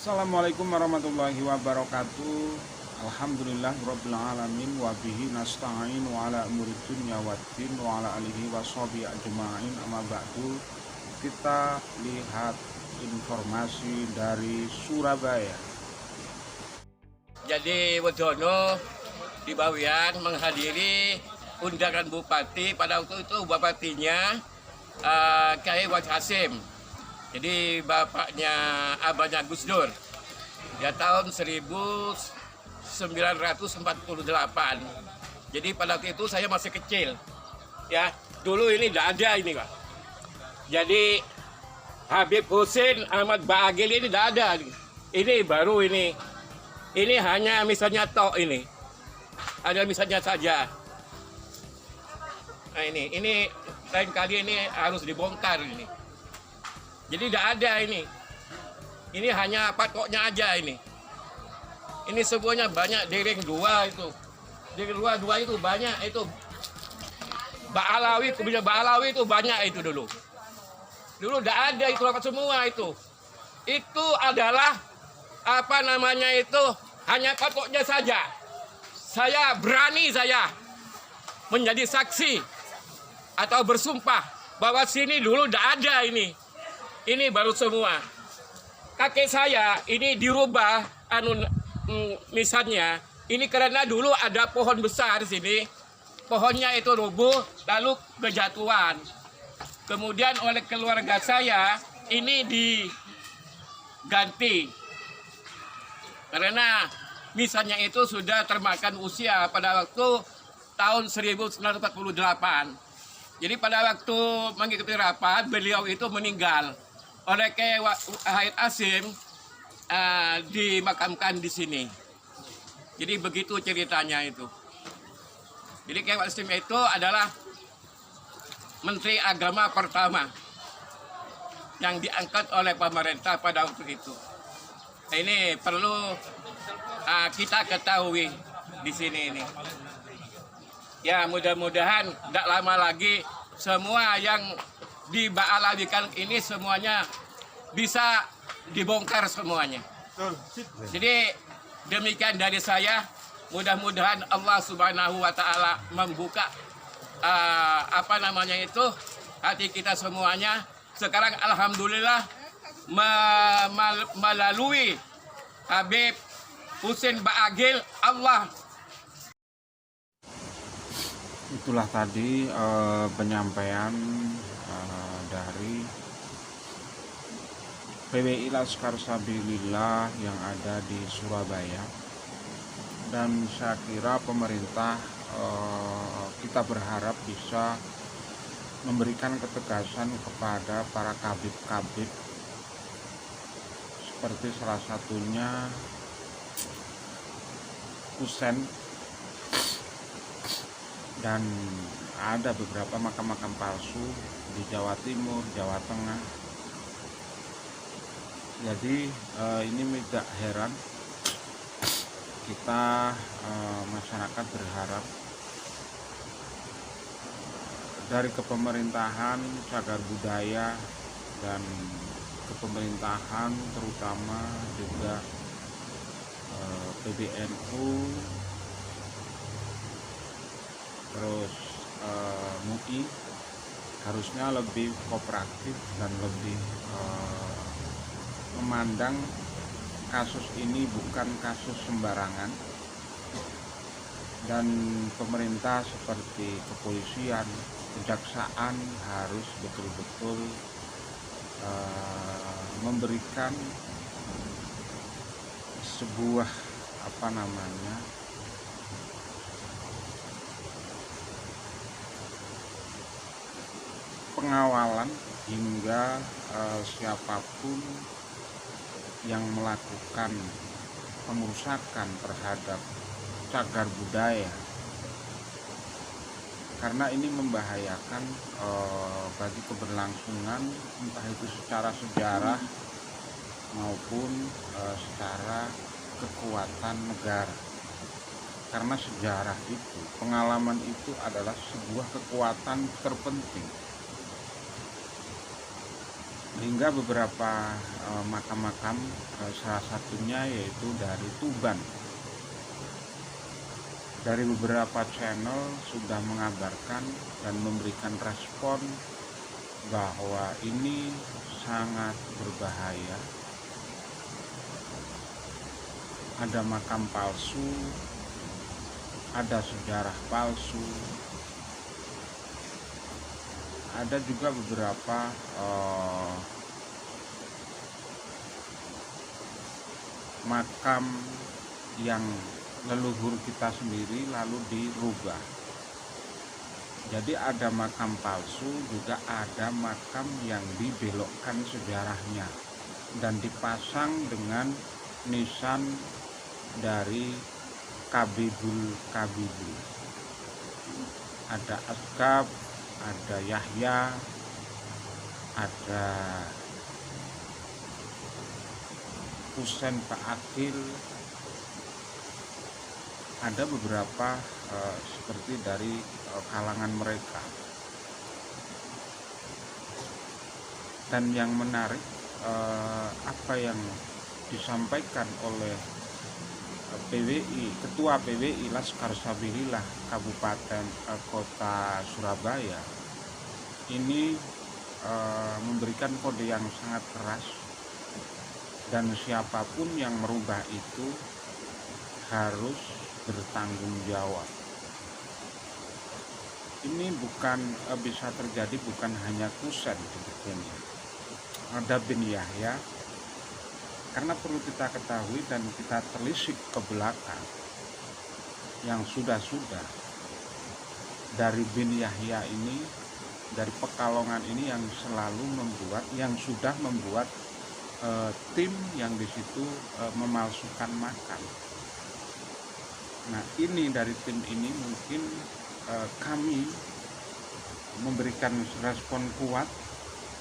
Assalamualaikum warahmatullahi wabarakatuh. Alhamdulillah rabbil alamin wa bihi nasta'in wa ala umuri dunya waddin wa ala alihi washabihi ajma'in. Amma ba'du. Kita lihat informasi dari Surabaya. Jadi Wedono di Bawean menghadiri undangan Bupati. Pada waktu itu Bupatinya Kiai Waj Hasim. Jadi bapaknya abahnya Gus Dur. Ya tahun 1948. Jadi pada waktu itu saya masih kecil. Ya, dulu ini tidak ada ini, Pak. Jadi Habib Husin Ahmad Baagil ini tidak ada. Ini baru ini. Ini hanya misalnya tok ini. Ada misalnya saja. Nah ini lain kali ini harus dibongkar ini. Jadi tidak ada ini. Ini hanya patoknya aja ini. Ini semuanya banyak dering dua itu. Dering dua itu banyak itu. Ba'alawi, kemudian Ba'alawi itu banyak itu dulu. Dulu tidak ada itu apa semua itu. Itu adalah apa namanya itu hanya patoknya saja. Saya berani menjadi saksi atau bersumpah bahwa sini dulu tidak ada ini. Ini baru semua. Kakek saya ini dirubah misalnya ini karena dulu ada pohon besar di sini. Pohonnya itu rubuh lalu kejatuhan. Kemudian oleh keluarga saya ini diganti. Karena misalnya itu sudah termakan usia pada waktu tahun 1948. Jadi pada waktu mengikuti rapat beliau itu meninggal. Oleh Kiai Wahid Hasim dimakamkan di sini. Jadi begitu ceritanya itu. Jadi Kiai Wahid Hasim itu adalah Menteri Agama pertama yang diangkat oleh pemerintah pada waktu itu. Ini perlu kita ketahui di sini ini. Ya mudah-mudahan tidak lama lagi semua yang diba'alawikan ini semuanya bisa dibongkar semuanya. Jadi demikian dari saya. Mudah-mudahan Allah Subhanahu wa Ta'ala membuka hati kita semuanya. Sekarang alhamdulillah melalui Habib Husin Baagil Allah. Itulah tadi penyampaian dari PWI Laskar Sabilillah yang ada di Surabaya. Dan saya kira pemerintah kita berharap bisa memberikan ketegasan kepada para kabid-kabid seperti salah satunya Kusen, dan ada beberapa makam-makam palsu di Jawa Timur, Jawa Tengah. Jadi ini tidak heran kita masyarakat berharap dari kepemerintahan, cagar budaya, dan kepemerintahan terutama juga PBNU, terus MUI harusnya lebih kooperatif dan lebih memandang kasus ini bukan kasus sembarangan, dan pemerintah seperti kepolisian, kejaksaan harus betul-betul memberikan sebuah pengawalan hingga siapapun yang melakukan pengerusakan terhadap cagar budaya, karena ini membahayakan bagi keberlangsungan entah itu secara sejarah maupun secara kekuatan negara. Karena sejarah itu, pengalaman itu adalah sebuah kekuatan terpenting hingga beberapa makam-makam, salah satunya yaitu dari Tuban. Dari beberapa channel sudah mengabarkan dan memberikan respon bahwa ini sangat berbahaya. Ada makam palsu, ada sejarah palsu, ada juga beberapa makam yang leluhur kita sendiri lalu dirubah. Jadi ada makam palsu, juga ada makam yang dibelokkan sejarahnya dan dipasang dengan nisan dari Kabibul. Ada Asgab, ada Yahya, ada Husain Ba'akil, ada beberapa seperti dari kalangan mereka. Dan yang menarik, apa yang disampaikan oleh PWI, Ketua PWI Laskar Sabilillah Kabupaten Kota Surabaya ini memberikan kode yang sangat keras, dan siapapun yang merubah itu harus bertanggung jawab. Ini bukan bisa terjadi bukan hanya Husain sebetulnya, ada bin Yahya, karena perlu kita ketahui dan kita telisik ke belakang yang sudah dari bin Yahya ini, dari Pekalongan ini yang selalu membuat, yang sudah membuat tim yang di situ memalsukan makam. Nah, ini dari tim ini mungkin kami memberikan respon kuat,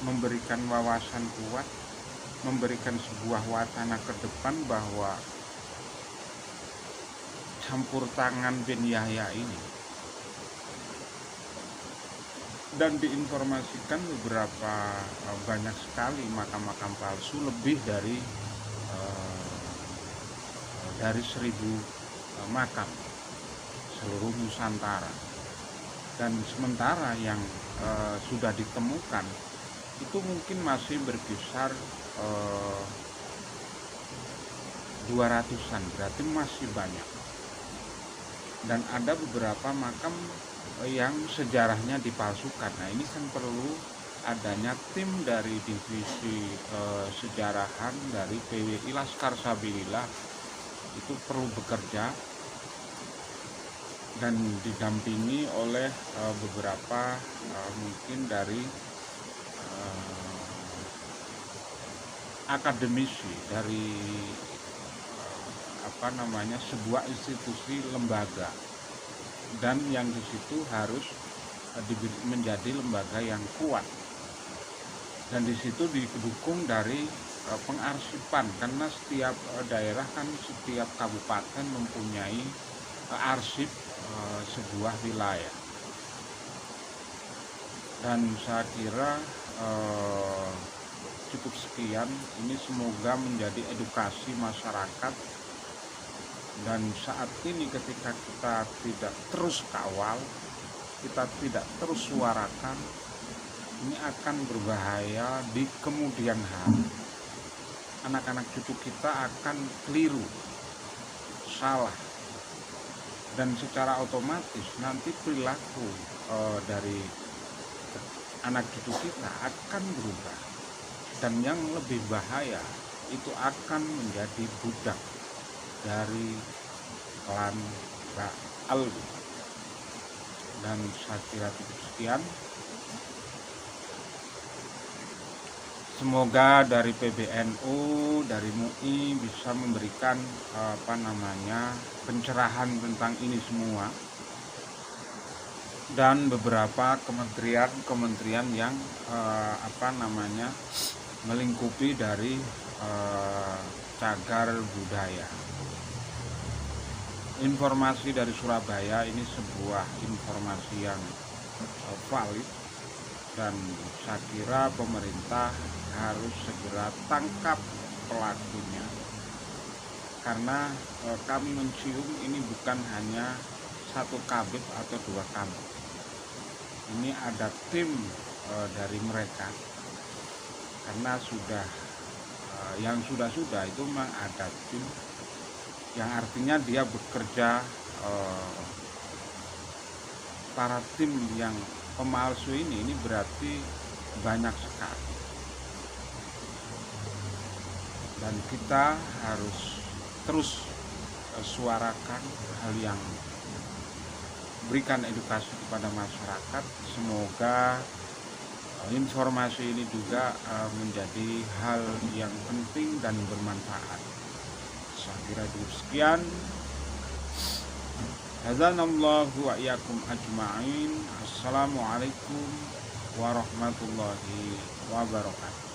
memberikan wawasan kuat, memberikan sebuah wacana ke depan bahwa campur tangan bin Yahya ini, dan diinformasikan beberapa banyak sekali makam-makam palsu, lebih dari 1.000 makam seluruh Nusantara. Dan sementara yang sudah ditemukan itu mungkin masih berkisar 200-an, berarti masih banyak. Dan ada beberapa makam yang sejarahnya dipalsukan. Nah, ini kan perlu adanya tim dari divisi sejarahan dari PWI Laskar Sabilillah, itu perlu bekerja dan didampingi oleh beberapa mungkin dari akademisi dari sebuah institusi lembaga, dan yang di situ harus menjadi lembaga yang kuat, dan di situ didukung dari pengarsipan, karena setiap daerah kan, setiap kabupaten mempunyai arsip sebuah wilayah. Dan saya kira cukup sekian, ini semoga menjadi edukasi masyarakat. Dan saat ini ketika kita tidak terus kawal, kita tidak terus suarakan, ini akan berbahaya di kemudian hari. Anak-anak cucu kita akan keliru, salah, dan secara otomatis nanti perilaku dari anak cucu kita akan berubah. Dan yang lebih bahaya, itu akan menjadi budak dari klan Ba'alwi. Dan saya kira cukup sekian. Semoga dari PBNU, dari MUI bisa memberikan pencerahan tentang ini semua, dan beberapa kementerian yang melingkupi dari cagar budaya. Informasi dari Surabaya ini sebuah informasi yang valid, dan saya kira pemerintah harus segera tangkap pelakunya, karena kami mencium ini bukan hanya satu kabib atau dua kabib, ini ada tim dari mereka, karena sudah yang sudah itu memang ada tim yang artinya dia bekerja, para tim yang pemalsu ini berarti banyak sekali, dan kita harus terus suarakan hal yang berikan edukasi kepada masyarakat. Semoga informasi ini juga menjadi hal yang penting dan bermanfaat. Saya kira cukup sekian. Hadzanallahu wa iyyakum ajma'in. Assalamualaikum warahmatullahi wabarakatuh.